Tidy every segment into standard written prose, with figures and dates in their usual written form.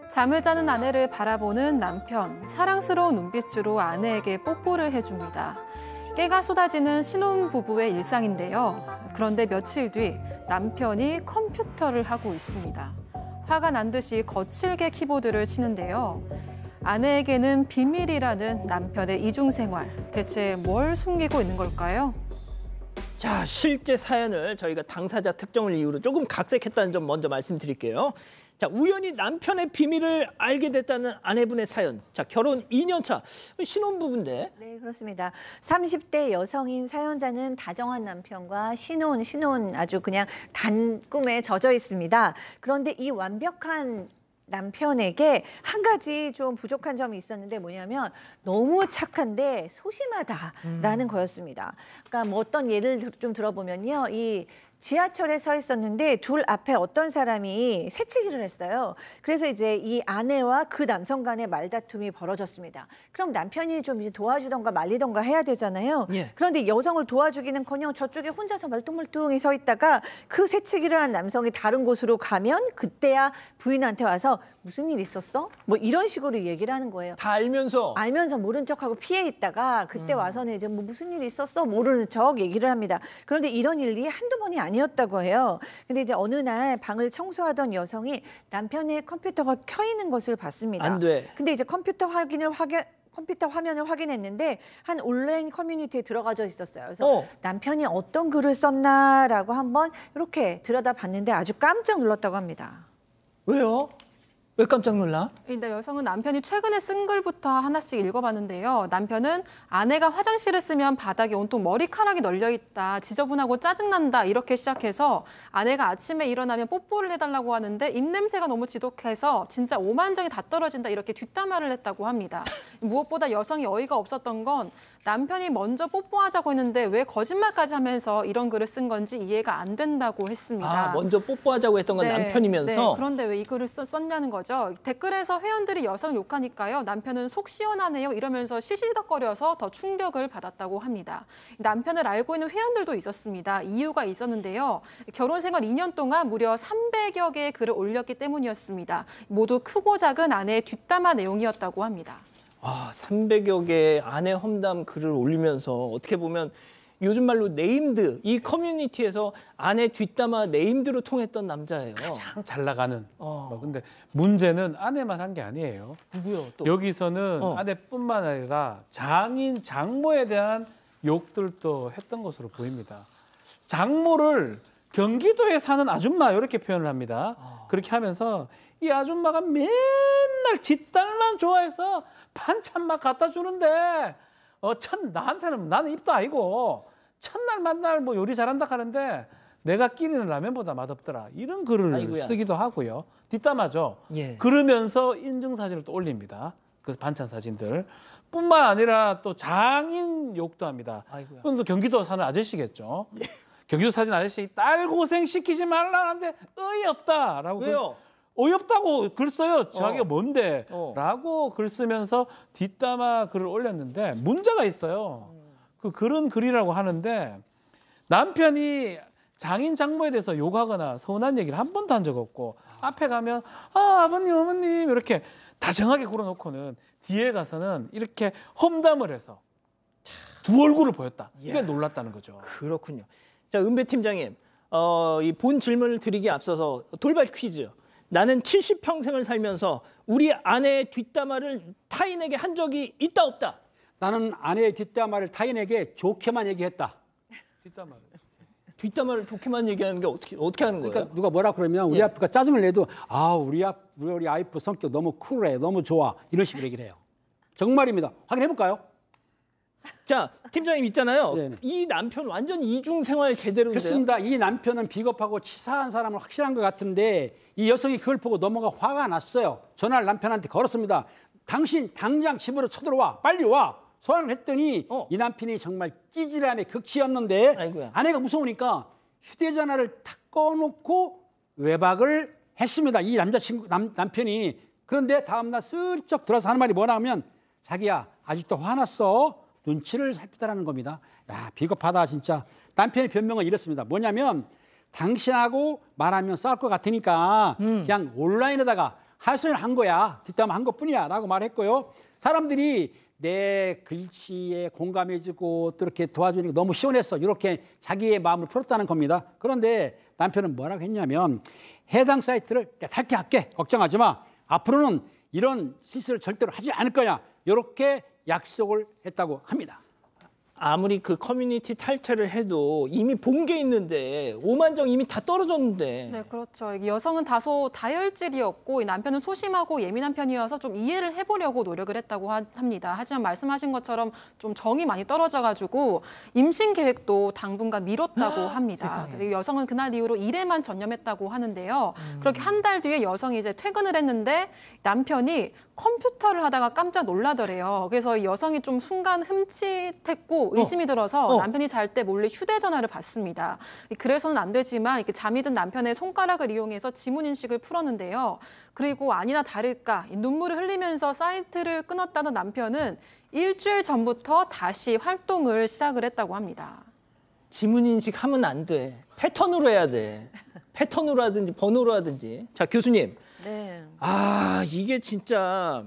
잠을 자는 아내를 바라보는 남편, 사랑스러운 눈빛으로 아내에게 뽀뽀를 해줍니다. 깨가 쏟아지는 신혼부부의 일상인데요. 그런데 며칠 뒤 남편이 컴퓨터를 하고 있습니다. 화가 난 듯이 거칠게 키보드를 치는데요. 아내에게는 비밀이라는 남편의 이중생활. 대체 뭘 숨기고 있는 걸까요? 자, 실제 사연을 저희가 당사자 특정을 이유로 조금 각색했다는 점 먼저 말씀드릴게요. 자, 우연히 남편의 비밀을 알게 됐다는 아내분의 사연. 자, 결혼 2년 차 신혼부부인데. 네, 그렇습니다. 30대 여성인 사연자는 다정한 남편과 신혼 아주 그냥 단 꿈에 젖어 있습니다. 그런데 이 완벽한 남편에게 한 가지 좀 부족한 점이 있었는데 뭐냐면 너무 착한데 소심하다라는 거였습니다. 그러니까 뭐 어떤 예를 좀 들어보면요. 이 지하철에 서 있었는데 둘 앞에 어떤 사람이 새치기를 했어요. 그래서 이제 이 아내와 그 남성 간의 말다툼이 벌어졌습니다. 그럼 남편이 좀 이제 도와주던가 말리던가 해야 되잖아요. 예. 그런데 여성을 도와주기는커녕 저쪽에 혼자서 멀뚱멀뚱히 서 있다가 그 새치기를 한 남성이 다른 곳으로 가면 그때야 부인한테 와서 무슨 일 있었어? 뭐 이런 식으로 얘기를 하는 거예요. 다 알면서 모른 척하고 피해 있다가 그때 와서는 이제 뭐 무슨 일 있었어? 모르는 척 얘기를 합니다. 그런데 이런 일이 한두 번이 아니었다고 해요. 근데 이제 어느 날 방을 청소하던 여성이 남편의 컴퓨터가 켜 있는 것을 봤습니다. 안 돼. 근데 이제 컴퓨터 화면을 확인했는데 한 온라인 커뮤니티에 들어가져 있었어요. 그래서 남편이 어떤 글을 썼나라고 한번 이렇게 들여다봤는데 아주 깜짝 놀랐다고 합니다. 왜요? 왜 깜짝 놀라? 근데 여성은 남편이 최근에 쓴 글부터 하나씩 읽어봤는데요. 남편은 아내가 화장실을 쓰면 바닥에 온통 머리카락이 널려 있다, 지저분하고 짜증난다 이렇게 시작해서 아내가 아침에 일어나면 뽀뽀를 해달라고 하는데 입냄새가 너무 지독해서 진짜 오만정이 다 떨어진다 이렇게 뒷담화를 했다고 합니다. 무엇보다 여성이 어이가 없었던 건 남편이 먼저 뽀뽀하자고 했는데 왜 거짓말까지 하면서 이런 글을 쓴 건지 이해가 안 된다고 했습니다. 아, 먼저 뽀뽀하자고 했던 건 남편이면서? 네, 그런데 왜 이 글을 썼냐는 거죠. 댓글에서 회원들이 여성 욕하니까요. 남편은 속 시원하네요 이러면서 시시덕거려서 더 충격을 받았다고 합니다. 남편을 알고 있는 회원들도 있었습니다. 이유가 있었는데요. 결혼 생활 2년 동안 무려 300여 개의 글을 올렸기 때문이었습니다. 모두 크고 작은 아내의 뒷담화 내용이었다고 합니다. 아, 300여 개의 아내 험담 글을 올리면서 어떻게 보면 요즘 말로 네임드, 이 커뮤니티에서 아내 뒷담화 네임드로 통했던 남자예요. 가장 잘 나가는. 근데 문제는 아내만 한 게 아니에요. 누구요? 또? 여기서는 아내뿐만 아니라 장인, 장모에 대한 욕들도 했던 것으로 보입니다. 장모를 경기도에 사는 아줌마 이렇게 표현을 합니다. 그렇게 하면서 이 아줌마가 맨날 지 딸만 좋아해서 반찬 막 갖다 주는데 나한테는 나는 입도 아니고 첫날 만날 뭐 요리 잘한다 하는데 내가 끼리는 라면보다 맛없더라. 이런 글을 아이고야. 쓰기도 하고요. 뒷담화죠. 예. 그러면서 인증사진을 또 올립니다. 그 반찬 사진들. 뿐만 아니라 또 장인 욕도 합니다. 아이고야. 그건 또 경기도 사는 아저씨겠죠. 경기도 사는 아저씨 딸 고생시키지 말라는데 어이없다라고. 왜요? 어이없다고 글 써요. 자기가 뭔데? 라고 글 쓰면서 뒷담화 글을 올렸는데 문제가 있어요. 그 글은 글이라고 하는데 남편이 장인 장모에 대해서 욕하거나 서운한 얘기를 한 번도 한 적 없고 앞에 가면 아버님 어머님 이렇게 다정하게 굴어놓고는 뒤에 가서는 이렇게 험담을 해서 두 얼굴을 보였다. 이게 놀랐다는 거죠. 그렇군요. 자, 은배 팀장님, 이 본 질문을 드리기에 앞서서 돌발 퀴즈. 나는 70평생을 살면서 우리 아내의 뒷담화를 타인에게 한 적이 있다 없다? 나는 아내의 뒷담화를 타인에게 좋게만 얘기했다. 뒷담화를 좋게만 얘기하는 게 어떻게 하는 거예요? 그러니까 누가 뭐라 그러면 우리 아빠가 짜증을 내도 우리 아이프 성격 너무 쿨해, 너무 좋아 이런 식으로 얘기를 해요. 정말입니다. 확인해 볼까요? 자, 팀장님 있잖아요. 네네. 이 남편 완전 이중 생활 제대로인데요. 그렇습니다. 이 남편은 비겁하고 치사한 사람은 확실한 것 같은데 이 여성이 그걸 보고 너무가 화가 났어요. 전화를 남편한테 걸었습니다. 당신 당장 집으로 쳐들어와. 빨리 와. 소환을 했더니 이 남편이 정말 찌질함의 극치였는데 아이고야. 아내가 무서우니까 휴대전화를 탁 꺼놓고 외박을 했습니다. 이 남편이. 그런데 다음날 슬쩍 들어서 하는 말이 뭐냐 하면 자기야 아직도 화났어. 눈치를 살피다라는 겁니다. 야, 비겁하다 진짜. 남편의 변명은 이렇습니다. 뭐냐면 당신하고 말하면 싸울 것 같으니까 그냥 온라인에다가 하소연한 거야. 뒷담화한 것뿐이야 라고 말했고요. 사람들이 내 글씨에 공감해주고 또 이렇게 도와주니까 너무 시원했어. 이렇게 자기의 마음을 풀었다는 겁니다. 그런데 남편은 뭐라고 했냐면 해당 사이트를 탈게 할게. 걱정하지 마. 앞으로는 이런 실수를 절대로 하지 않을 거야. 이렇게 약속을 했다고 합니다. 아무리 그 커뮤니티 탈퇴를 해도 이미 본 게 있는데 5만 정 이미 다 떨어졌는데. 네, 그렇죠. 이게 여성은 다소 다혈질이었고 이 남편은 소심하고 예민한 편이어서 좀 이해를 해보려고 노력을 했다고 합니다. 하지만 말씀하신 것처럼 좀 정이 많이 떨어져가지고 임신 계획도 당분간 미뤘다고 합니다. 그리고 여성은 그날 이후로 일에만 전념했다고 하는데요. 그렇게 한 달 뒤에 여성이 이제 퇴근을 했는데 남편이 컴퓨터를 하다가 깜짝 놀라더래요. 그래서 이 여성이 좀 순간 흠칫했고 의심이 들어서 남편이 잘 때 몰래 휴대전화를 봤습니다. 그래서는 안 되지만 이렇게 잠이 든 남편의 손가락을 이용해서 지문인식을 풀었는데요. 그리고 아니나 다를까 눈물을 흘리면서 사이트를 끊었다는 남편은 일주일 전부터 다시 활동을 시작을 했다고 합니다. 지문인식 하면 안 돼. 패턴으로 해야 돼. 패턴으로 하든지 번호로 하든지. 자, 교수님. 네. 아, 이게 진짜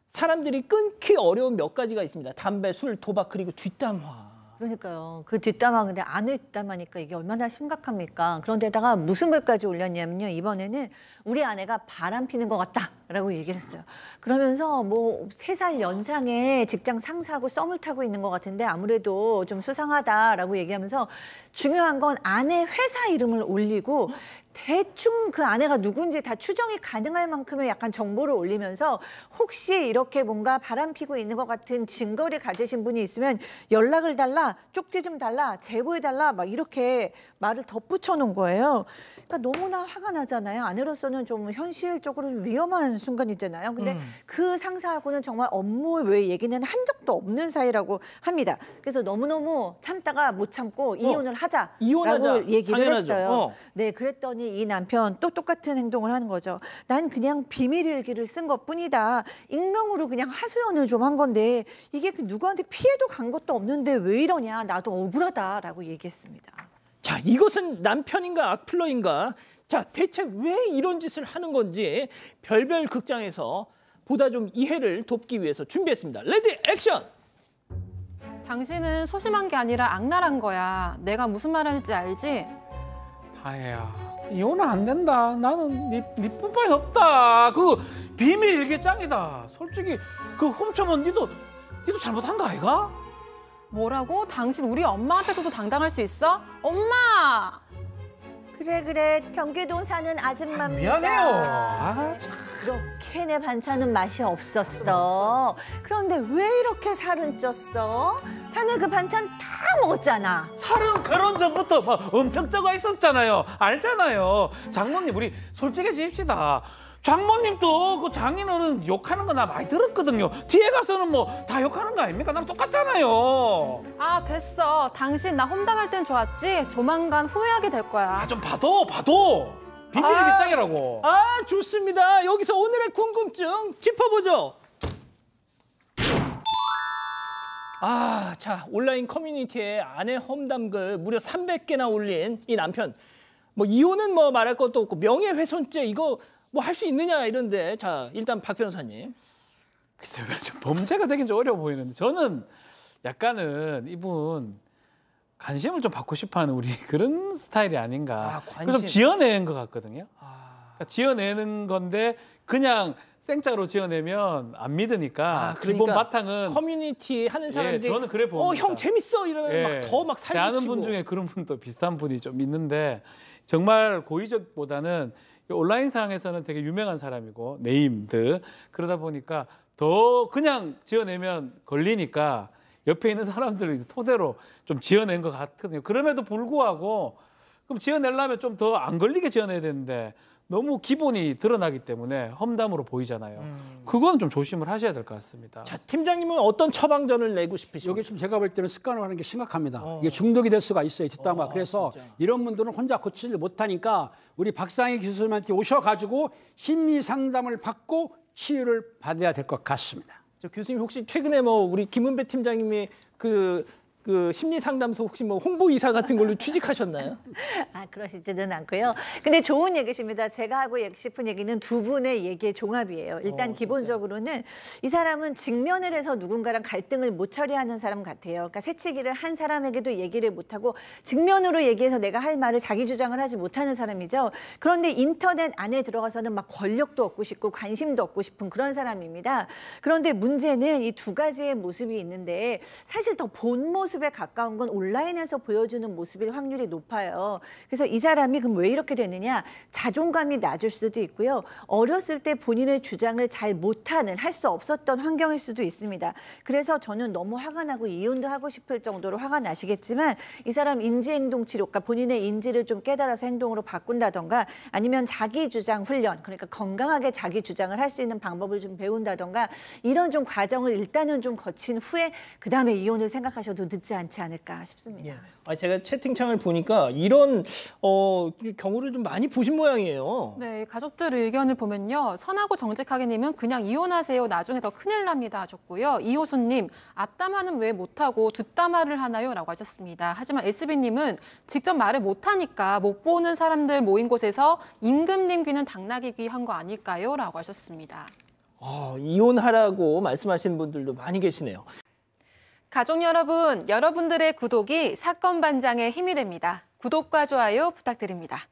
사람들이 끊기 어려운 몇 가지가 있습니다. 담배, 술, 도박, 그리고 뒷담화. 그러니까요. 그 뒷담화 근데 아내 뒷담화니까 이게 얼마나 심각합니까? 그런데다가 무슨 글까지 올렸냐면요. 이번에는 우리 아내가 바람 피는 것 같다라고 얘기를 했어요. 그러면서 뭐 3살 연상의 직장 상사하고 썸을 타고 있는 것 같은데 아무래도 좀 수상하다라고 얘기하면서 중요한 건 아내 회사 이름을 올리고 대충 그 아내가 누군지 다 추정이 가능할 만큼의 약간 정보를 올리면서 혹시 이렇게 뭔가 바람 피고 있는 것 같은 증거를 가지신 분이 있으면 연락을 달라, 쪽지 좀 달라, 제보해달라 막 이렇게 말을 덧붙여 놓은 거예요. 그러니까 너무나 화가 나잖아요. 아내로서는 좀 현실적으로 위험한 순간이잖아요. 근데 그 상사하고는 정말 업무 외 얘기는 한 적도 없는 사이라고 합니다. 그래서 너무너무 참다가 못 참고 이혼을 하자라고 이혼하자. 얘기를 당연하죠. 했어요. 네, 그랬더니 이 남편 또 똑같은 행동을 하는 거죠. 난 그냥 비밀일기를 쓴 것뿐이다. 익명으로 그냥 하소연을 좀 한 건데 이게 그 누구한테 피해도 간 것도 없는데 왜 이러냐. 나도 억울하다라고 얘기했습니다. 자, 이것은 남편인가 악플러인가? 자, 대체 왜 이런 짓을 하는 건지 별별 극장에서 보다 좀 이해를 돕기 위해서 준비했습니다. 레디 액션! 당신은 소심한 게 아니라 악랄한 거야. 내가 무슨 말 하는지 알지? 다혜야, 이혼은 안 된다. 나는 네 뿐만이 없다. 그 비밀 일기장이다. 솔직히 그 훔쳐본 니도 잘못한 거 아이가? 뭐라고? 당신 우리 엄마 앞에서도 당당할 수 있어? 엄마! 그래 경기도 사는 아줌마입니다. 미안해요. 아, 참. 이렇게 내 반찬은 맛이 없었어. 그런데 왜 이렇게 살은 쪘어? 자네 그 반찬 다 먹었잖아. 살은 결혼 전부터 막 엄청 쪄가 있었잖아요. 알잖아요. 장모님, 우리 솔직해집시다. 장모님도 그 장인어른 욕하는 거 나 많이 들었거든요. 뒤에 가서는 뭐 다 욕하는 거 아닙니까? 나랑 똑같잖아요. 아, 됐어. 당신 나 험담할 땐 좋았지? 조만간 후회하게 될 거야. 아, 좀 봐도. 비밀 일기장이라고. 아, 좋습니다. 여기서 오늘의 궁금증 짚어보죠. 아, 자, 온라인 커뮤니티에 아내 험담글 무려 300개나 올린 이 남편. 뭐 이혼은 뭐 말할 것도 없고 명예훼손죄 이거 뭐 할 수 있느냐 이런데. 자, 일단 박 변호사님. 글쎄요, 좀 범죄가 되긴 좀 어려워 보이는데 저는 약간은 이분 관심을 좀 받고 싶어하는 우리 그런 스타일이 아닌가. 아, 관심. 그래서 좀 지어낸 것 같거든요. 그러니까 지어내는 건데 그냥 생짜로 지어내면 안 믿으니까 그러니까 기본 바탕은 커뮤니티 하는 사람들이 저는 그래 봅니다. 형 재밌어 이러면 막 더 막 제 아는 살붙이고. 분 중에 그런 분도 비슷한 분이 좀 있는데 정말 고의적보다는 온라인상에서는 되게 유명한 사람이고 네임드 그러다 보니까 더 그냥 지어내면 걸리니까 옆에 있는 사람들을 토대로 좀 지어낸 것 같거든요. 그럼에도 불구하고 그럼 지어내려면 좀 더 안 걸리게 지어내야 되는데 너무 기본이 드러나기 때문에 험담으로 보이잖아요. 그건 좀 조심을 하셔야 될 것 같습니다. 자, 팀장님은 어떤 처방전을 내고 싶으십니까? 여기 지금 제가 볼 때는 습관을 하는 게 심각합니다. 이게 중독이 될 수가 있어요, 뒷담화. 그래서 진짜. 이런 분들은 혼자 고치지 못하니까 우리 박상희 교수님한테 오셔가지고 심리 상담을 받고 치유를 받아야 될 것 같습니다. 저 교수님 혹시 최근에 뭐 우리 김은배 팀장님이 그 그 심리 상담소 혹시 뭐 홍보이사 같은 걸로 취직하셨나요? 아, 그러시지는 않고요. 근데 좋은 얘기십니다. 제가 하고 싶은 얘기는 두 분의 얘기의 종합이에요. 일단 기본적으로는 이 사람은 직면을 해서 누군가랑 갈등을 못 처리하는 사람 같아요. 그러니까 새치기를 한 사람에게도 얘기를 못하고 직면으로 얘기해서 내가 할 말을 자기 주장을 하지 못하는 사람이죠. 그런데 인터넷 안에 들어가서는 막 권력도 얻고 싶고 관심도 얻고 싶은 그런 사람입니다. 그런데 문제는 이 두 가지의 모습이 있는데 사실 더 본 모습에 가까운 건 온라인에서 보여주는 모습일 확률이 높아요. 그래서 이 사람이 그럼 왜 이렇게 되느냐? 자존감이 낮을 수도 있고요. 어렸을 때 본인의 주장을 잘 못하는, 할 수 없었던 환경일 수도 있습니다. 그래서 저는 너무 화가 나고 이혼도 하고 싶을 정도로 화가 나시겠지만 이 사람 인지행동 치료, 그러니까 본인의 인지를 좀 깨달아서 행동으로 바꾼다던가 아니면 자기 주장 훈련, 그러니까 건강하게 자기 주장을 할 수 있는 방법을 좀 배운다던가 이런 좀 과정을 일단은 좀 거친 후에 그다음에 이혼을 생각하셔도 늦지 않지 않을까 싶습니다. 제가 채팅창을 보니까 이런 경우를 좀 많이 보신 모양이에요. 네, 가족들 의견을 보면요. 선하고 정직하게님은 그냥 이혼하세요. 나중에 더 큰일 납니다 하셨고요. 이호수님, 앞담화는 왜 못하고 뒷담화를 하나요? 라고 하셨습니다. 하지만 SB님은 직접 말을 못하니까 못 보는 사람들 모인 곳에서 임금님 귀는 당나귀 귀 한 거 아닐까요? 라고 하셨습니다. 이혼하라고 말씀하시는 분들도 많이 계시네요. 가족 여러분, 여러분들의 구독이 사건 반장의 힘이 됩니다. 구독과 좋아요 부탁드립니다.